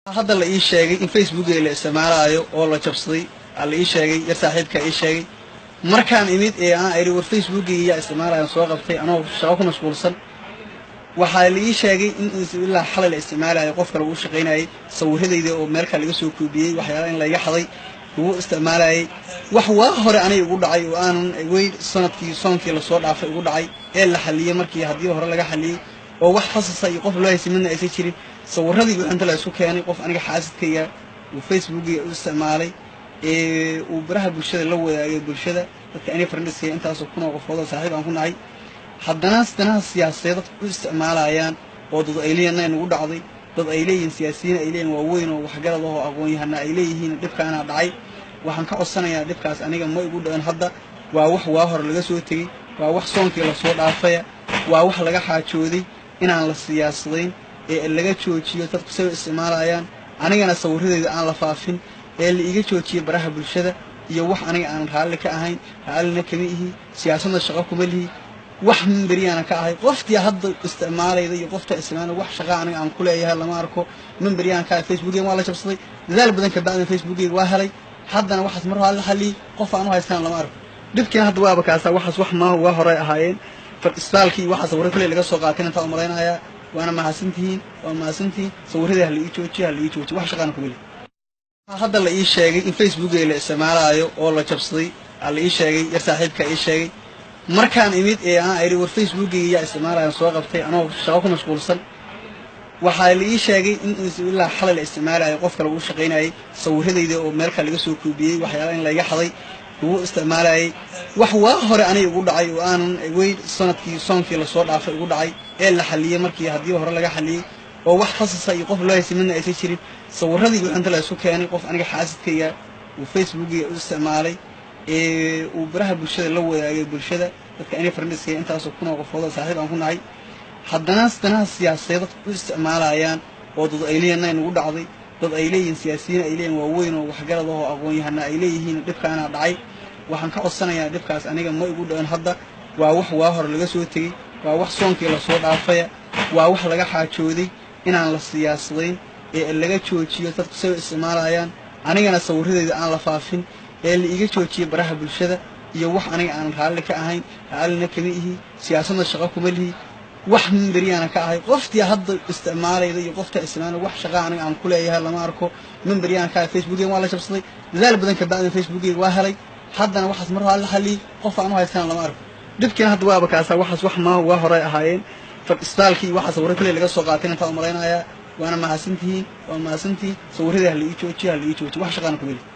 هذا اللي إيش شيء إن فيسبوك اللي استعماله والله جبصي اللي إيش شيء يرتاحيد كإيش شيء مركان إميد أنا أريد فيسبوك يا استعماله سواء قبتي أنا شاوك مشغول صن وحالي شيء إن إلا حل الاستعمال يقف لو شقينا أي صور هذا إذا أمريكا اللي يسوق بيه وحياة لا يحظي هو استعمال أي وحواه أنا يقول عي وأنا ويد سنة كي للصور عف يقول عي إلا حلية مركي هديه هرا لقى حلية وواحد خاص يقف لا يسمونه أي شيء صور هذا يقول أنت لا يسوق يعني يقف أنا حاسد كيا وفيسبوك استعمالي وبرها بالشدة لو بالشدة كأني فرندس كي أنت أسوقنا وقف هذا صاحب أكون عي haddana siyaasiyada u isticmaalayaan oo dad ay leeyihiin ugu dhacday dad ay leeyihiin siyaasiyiin ay leeyihiin waaweyn oo waxgarad ah oo aqoon yahana ay leeyihiin dhibkaana dhacay waxaan ka codsanayaa dhibkaas aniga ma igu dhayn hadda waa wax hor laga soo tagay waa wax soonkii la soo dhaafay waa wax laga xaajooday inaan la siyaasadayn ee laga joojiyo dadku soo isticmaalayaan anigana sawiradeeda aan la faafin ee la iga joojiyo baraha bulshada iyo wax aniga aan raalli ka ahayn raalina kama ihi siyaasadda shaqo kuma lihi wax min bariyaana ka ahay qoftii hadda isticmaalayda iyo qofta isticmaal wax shaqo aniga aan ku leeyahay lama arko min bariyaan ka Facebook waa la jabsaday dadaal badan ka bacdan Facebook waa helay haddana waxaas mar hal xalli qof aan u haystaan lama arko dibkina hadda waaba kaasa waxaas wax ma waa hore ahaayeen istaalkii waxaas sawir kale laga soo qaatay inta umaleynaya waana mahadsantihiin sawirada la ii joojiyo wax shaqaan ku leeyahay hadda la ii sheegay in Facebook la isticmaalayo oo la jabsaday la ii sheegay yar saaxiibka ii sheegay markaan imid ana أريد فيسبوك يا استعماله سواء قبتي أنا شاوك مشغول صن وحالي شيء إن إلا حل الاستعمال يقف لو شقينا أي صور هذا إذا أمريكا اللي يسوق بيه وحياة لا يحظي هو استعمال أي وحواه أنا يقول عي وأنا ويد سنة كي للصور عف يقول عي إلا حلية مركي هديه هرا لقى حلية وواحد خاص يقف لا يسمونه أي شيء صور هذا يقول أنت لا يسوق يعني يقف أنا حاسد كيا وفيسبوك استعمالي وبرها بالشدة لو بالشدة كأني فرندس كي أنت أسوقنا وقف هذا صاحب أكون عي haddana siyaasiyada u isticmaalayaan oo dad ay leeyihiin ugu dhacday dad ay leeyihiin siyaasiyiin ay leeyihiin waaweyn oo waxgarad ah oo aqoon yahana ay leeyihiin dhibkaana dhacay waxaan ka codsanayaa dhibkaas aniga ma igu dhayn hadda waa wax hore laga soo tagay waa wax soonkii la soo dhaafay waa wax laga xaajooday inaan la siyaasadayn ee laga joojiyo dadku soo isticmaalayaan anigana sawiradeeda aan la faafin ee la iga joojiyo baraha bulshada iyo wax aniga aan raalli ka ahayn raalina kama ihi siyaasadda shaqo kuma lihi wax min bariyaana ka ahay qoftii hadda isticmaalayda iyo qofta isticmaal wax shaqo aniga aan ku leeyahay lama arko min bariyaana ka Facebook waa la jabsaday dadaal badan ka bacdan Facebook waa helay haddana waxaas mar hal xalli qof aan u haystaan lama arko dibkina hadda waaba kaasa waxaas wax ma waa hore ahaayeen istaalkii waxaas sawir kale laga soo qaatay inta umaleynaya waana mahadsantihiin sawirada la ii joojiyo wax shaqaan ku leeyahay